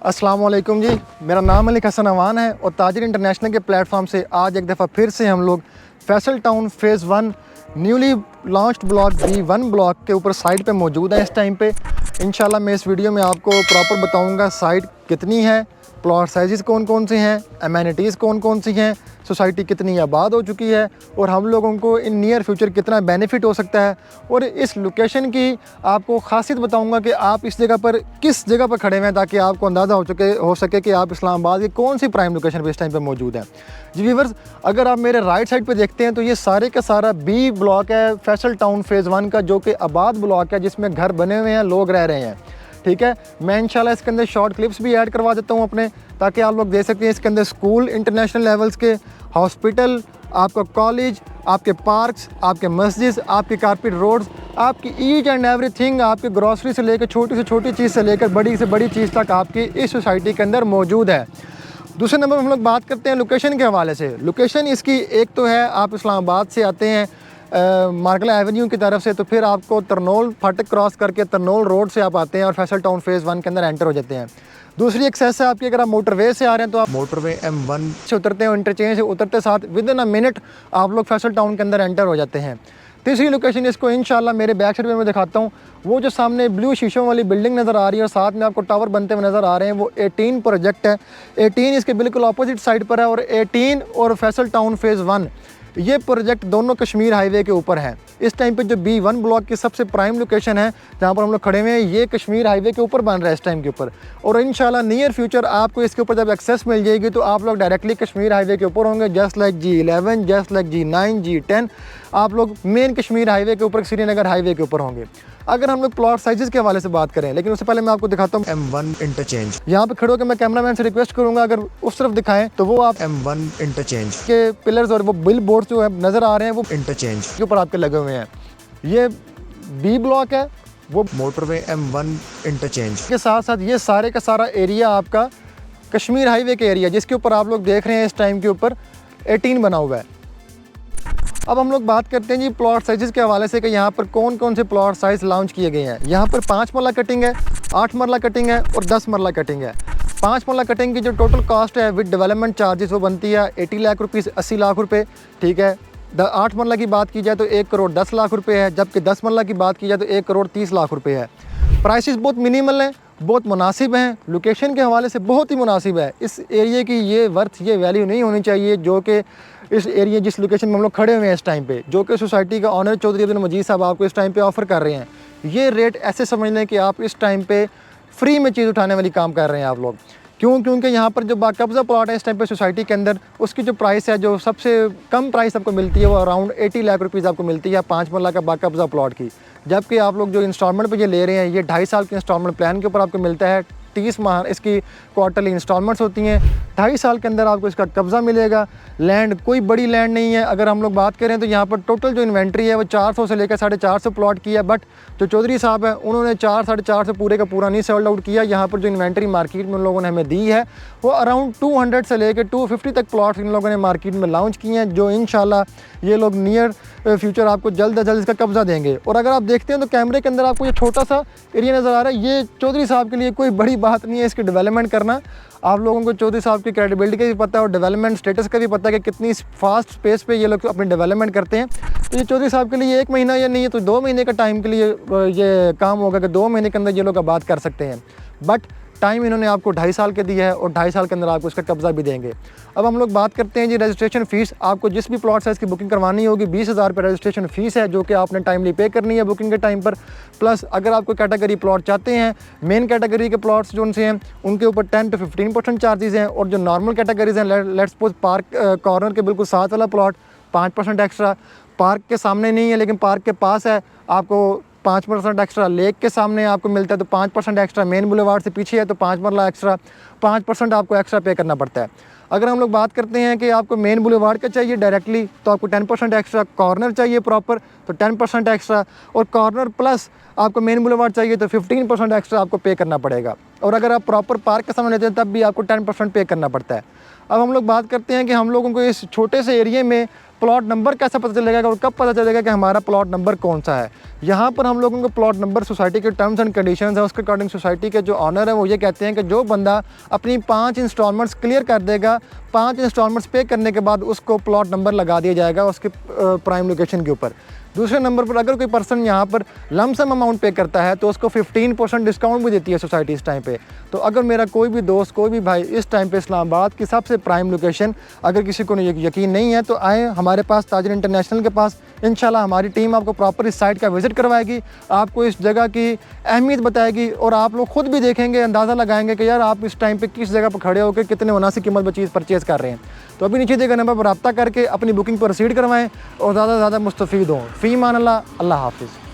अस्सलाम वालेकुम जी, मेरा नाम मलिक हसन अवान है और ताजिर इंटरनेशनल के प्लेटफॉर्म से आज एक दफ़ा फिर से हम लोग Faisal town phase 1 newly launched block B1 block के ऊपर साइट पे मौजूद है। इस टाइम पे इंशाल्लाह मैं इस वीडियो में आपको प्रॉपर बताऊंगा साइट कितनी है, प्लॉट साइज़ कौन कौन से हैं, एमेनिटीज़ कौन कौन सी हैं, सोसाइटी कितनी आबाद हो चुकी है और हम लोगों को इन नियर फ्यूचर कितना बेनिफिट हो सकता है। और इस लोकेशन की आपको खासियत बताऊंगा कि आप इस जगह पर किस जगह पर खड़े हुए हैं, ताकि आपको अंदाज़ा हो सके कि आप इस्लामाबाद की कौन सी प्राइम लोकेशन पर इस टाइम पर मौजूद हैं। जी व्यूअर्स, अगर आप मेरे राइट साइड पर देखते हैं तो ये सारे का सारा B ब्लॉक है फैसल टाउन फ़ेज़ 1 का, जो कि आबाद ब्लॉक है जिसमें घर बने हुए हैं, लोग रह रहे हैं। ठीक है, मैं इंशाल्लाह इसके अंदर शॉर्ट क्लिप्स भी ऐड करवा देता हूँ अपने, ताकि आप लोग देख सकते हैं। इसके अंदर स्कूल इंटरनेशनल लेवल्स के, हॉस्पिटल, आपका कॉलेज, आपके पार्क्स, आपके मस्जिद, आपके कारपेट रोड्स, आपकी ईच एंड एवरीथिंग, आपके ग्रॉसरी से लेकर छोटी से छोटी चीज़ से लेकर बड़ी से बड़ी चीज़ तक आपकी इस सोसाइटी के अंदर मौजूद है। दूसरे नंबर पर हम लोग बात करते हैं लोकेशन के हवाले से। लोकेशन इसकी एक तो है, आप इस्लामाबाद से आते हैं मार्गला एवेन्यू की तरफ से, तो फिर आपको तरनोल फाटक क्रॉस करके तरनोल रोड से आप आते हैं और फैसल टाउन फ़ेज़ 1 के अंदर एंटर हो जाते हैं। दूसरी एक्सेस है आपकी, अगर आप मोटरवे से आ रहे हैं तो आप मोटरवे M1 से उतरते हैं, इंटरचेंज से उतरते साथ विद इन अ मिनट आप लोग फैसल टाउन के अंदर एंटर हो जाते हैं। तीसरी लोकेशन इसको इंशाल्लाह मेरे बैक साइड में मैं दिखाता हूँ, वो जो सामने ब्लू शीशों वाली बिल्डिंग नज़र आ रही है और साथ में आपको टावर बनते हुए नज़र आ रहे हैं, वो 18 प्रोजेक्ट है। 18 इसके बिल्कुल अपोजिट साइड पर है और 18 और फैसल टाउन फ़ेज़ 1 ये प्रोजेक्ट दोनों कश्मीर हाईवे के ऊपर हैं। इस टाइम पे जो B1 ब्लॉक की सबसे प्राइम लोकेशन है जहाँ पर हम लोग खड़े हुए हैं, ये कश्मीर हाईवे के ऊपर बन रहा है इस टाइम के ऊपर। और इंशाल्लाह नियर फ्यूचर आपको इसके ऊपर जब एक्सेस मिल जाएगी तो आप लोग डायरेक्टली कश्मीर हाईवे के ऊपर होंगे, just like G11, just like G9, G10 आप लोग मेन कश्मीर हाईवे के ऊपर, श्रीनगर हाईवे के ऊपर होंगे। अगर हम लोग प्लॉट साइजेस के हवाले से बात करें, लेकिन उससे पहले मैं आपको दिखाता हूँ M1 इंटरचेंज। यहाँ पे खड़े होकर मैं कैमरामैन से रिक्वेस्ट करूंगा अगर उस तरफ दिखाएं तो वो आप M1 इंटरचेंज के पिलर्स और वो बिल बोर्ड जो है नज़र आ रहे हैं, वो इंटरचेंज के ऊपर आपके लगे हुए हैं। ये B ब्लॉक है, वो मोटरवे M1 इंटरचेंज के साथ साथ ये सारे का सारा एरिया आपका कश्मीर हाईवे के एरिया, जिसके ऊपर आप लोग देख रहे हैं इस टाइम के ऊपर 18 बना हुआ है। अब हम लोग बात करते हैं जी प्लॉट साइज़ के हवाले से कि यहाँ पर कौन कौन से प्लॉट साइज़ लॉन्च किए गए हैं। यहाँ पर 5 मरला कटिंग है, 8 मरला कटिंग है और 10 मरला कटिंग है। 5 मरला कटिंग की जो टोटल कॉस्ट है विद डेवलपमेंट चार्जेस वो बनती है 80 लाख रुपीज़, 80 लाख रुपये। ठीक है, 8 मरला की बात की जाए तो 1 करोड़ 10 लाख रुपये है, जबकि 10 मरला की बात की जाए तो 1 करोड़ 30 लाख रुपये है। प्राइसेस बहुत मिनिमल हैं, बहुत मुनासिब हैं, लोकेशन के हवाले से बहुत ही मुनासिब है। इस एरिया की ये वर्थ, ये वैल्यू नहीं होनी चाहिए जो कि इस एरिया जिस लोकेशन में हम लोग खड़े हुए हैं इस टाइम पे, जो कि सोसाइटी का ऑनर चौधरी अब्दुल मजीद साहब आपको इस टाइम पे ऑफ़र कर रहे हैं। ये रेट ऐसे समझ लें कि आप इस टाइम पे फ्री में चीज़ उठाने वाली काम कर रहे हैं आप लोग। क्यों? क्योंकि यहाँ पर जो बाकब्ज़ा प्लॉट है इस टाइम पे सोसाइटी के अंदर, उसकी जो प्राइस है, जो सबसे कम प्राइस आपको मिलती है वो अराउंड 80 लाख रुपीज़ आपको मिलती है 5 मरला का बाकब्ज़ा प्लॉट की। जबकि आप लोग जो इंस्टॉलमेंट पे ये ले रहे हैं, ये 2.5 साल के इंस्टॉलमेंट प्लान के ऊपर आपको मिलता है। 30 माह इसकी क्वार्टरली इंस्टॉलमेंट्स होती हैं। 2.5 साल के अंदर आपको इसका कब्ज़ा मिलेगा। लैंड कोई बड़ी लैंड नहीं है। अगर हम लोग बात करें तो यहाँ पर टोटल जो इन्वेंट्री है वो 400 से लेकर 450 प्लॉट की है, बट जो चौधरी साहब हैं उन्होंने 4-4.5 पूरे का पूरा नहीं सोल्ड आउट किया। यहाँ पर जो इन्वेंट्री मार्केट में उन लोगों ने हमें दी है वो अराउंड 200 से लेकर 250 तक प्लॉट इन लोगों ने मार्केट में लॉन्च किए हैं, जो इंशाल्लाह ये लोग नियर फ्यूचर आपको जल्द अज जल्द इसका कब्ज़ा देंगे। और अगर आप देखते हैं तो कैमरे के अंदर आपको ये छोटा सा एरिया नज़र आ रहा है, ये चौधरी साहब के लिए कोई बड़ी बात नहीं है इसकी डेवलपमेंट करना। आप लोगों को चौधरी साहब की क्रेडिबिलिटी का भी पता है और डेवलपमेंट स्टेटस का भी पता है कि कितनी फास्ट स्पेस पे ये लोग अपनी डेवलपमेंट करते हैं। तो ये चौधरी साहब के लिए 1 महीना या नहीं है तो 2 महीने का टाइम के लिए ये काम होगा कि 2 महीने के अंदर ये लोग आबाद कर सकते हैं। बट टाइम इन्होंने आपको 2.5 साल के दिया है और 2.5 साल के अंदर आपको इसका कब्ज़ा भी देंगे। अब हम लोग बात करते हैं जी रजिस्ट्रेशन फ़ीस। आपको जिस भी प्लॉट साइज़ की बुकिंग करवानी होगी 20,000 रुपये रजिस्ट्रेशन फ़ीस है, जो कि आपने टाइमली पे करनी है बुकिंग के टाइम पर। प्लस अगर आपको कैटेगरी प्लॉट चाहते हैं, मेन कैटेगरी के प्लॉट्स जो उनसे हैं उनके ऊपर 10 से 15% चार्जेज़ हैं, और जो नॉर्मल कैटेगरीज़ हैं, लेट्स सपोज पार्क कॉर्नर के बिल्कुल साथ वाला प्लॉट 5% एक्स्ट्रा, पार्क के सामने नहीं है लेकिन पार्क के पास है, आपको 5% एक्स्ट्रा, लेक के सामने आपको मिलता है तो 5% एक्स्ट्रा, मेन बुलेवार्ड से पीछे है तो 5 मरला एक्स्ट्रा, 5% आपको एक्स्ट्रा पे करना पड़ता है। अगर हम लोग बात करते हैं कि आपको मेन बुलेवार्ड का चाहिए डायरेक्टली तो आपको 10% एक्स्ट्रा, कॉर्नर चाहिए प्रॉपर तो 10% एक्स्ट्रा, और कॉर्नर प्लस आपको मेन बुलेवार्ड चाहिए तो 15% एक्स्ट्रा आपको पे करना पड़ेगा। और अगर आप प्रॉपर पार्क के सामने लेते हैं तब भी आपको 10% पे करना पड़ता है। अब हम लोग बात करते हैं कि हम लोगों को इस छोटे से एरिया में प्लॉट नंबर कैसे पता चलेगा और कब पता चलेगा कि हमारा प्लॉट नंबर कौन सा है? यहाँ पर हम लोगों को प्लॉट नंबर सोसाइटी के टर्म्स एंड कंडीशंस है, उसके अकॉर्डिंग सोसाइटी के जो ऑनर है वो ये कहते हैं कि जो बंदा अपनी 5 इंस्टॉलमेंट्स क्लियर कर देगा, 5 इंस्टॉलमेंट्स पे करने के बाद उसको प्लॉट नंबर लगा दिया जाएगा उसके प्राइम लोकेशन के ऊपर। दूसरे नंबर पर अगर कोई पर्सन यहाँ पर लमसम अमाउंट पे करता है तो उसको 15% डिस्काउंट भी देती है सोसाइटी इस टाइम पे। तो अगर मेरा कोई भी दोस्त, कोई भी भाई इस टाइम पे इस्लामाबाद की सबसे प्राइम लोकेशन अगर किसी को यकीन नहीं है तो आए हमारे पास ताजिर इंटरनेशनल के पास। इंशाल्लाह हमारी टीम आपको प्रॉपर इस साइट का विज़िट करवाएगी, आपको इस जगह की अहमियत बताएगी और आप लोग खुद भी देखेंगे, अंदाज़ा लगाएंगे कि यार आप इस टाइम पे किस जगह पर खड़े होकर कितने मुनासिब कीमत पर चीज़ परचेज़ कर रहे हैं। तो अभी नीचे दिए गए नंबर पर रब्ता करके अपनी बुकिंग प्रोसीड करवाएं और ज़्यादा से ज़्यादा मुस्तफ़ीद हों। फ़ी मान अल्लाह, अल्लाह हाफ़िज़।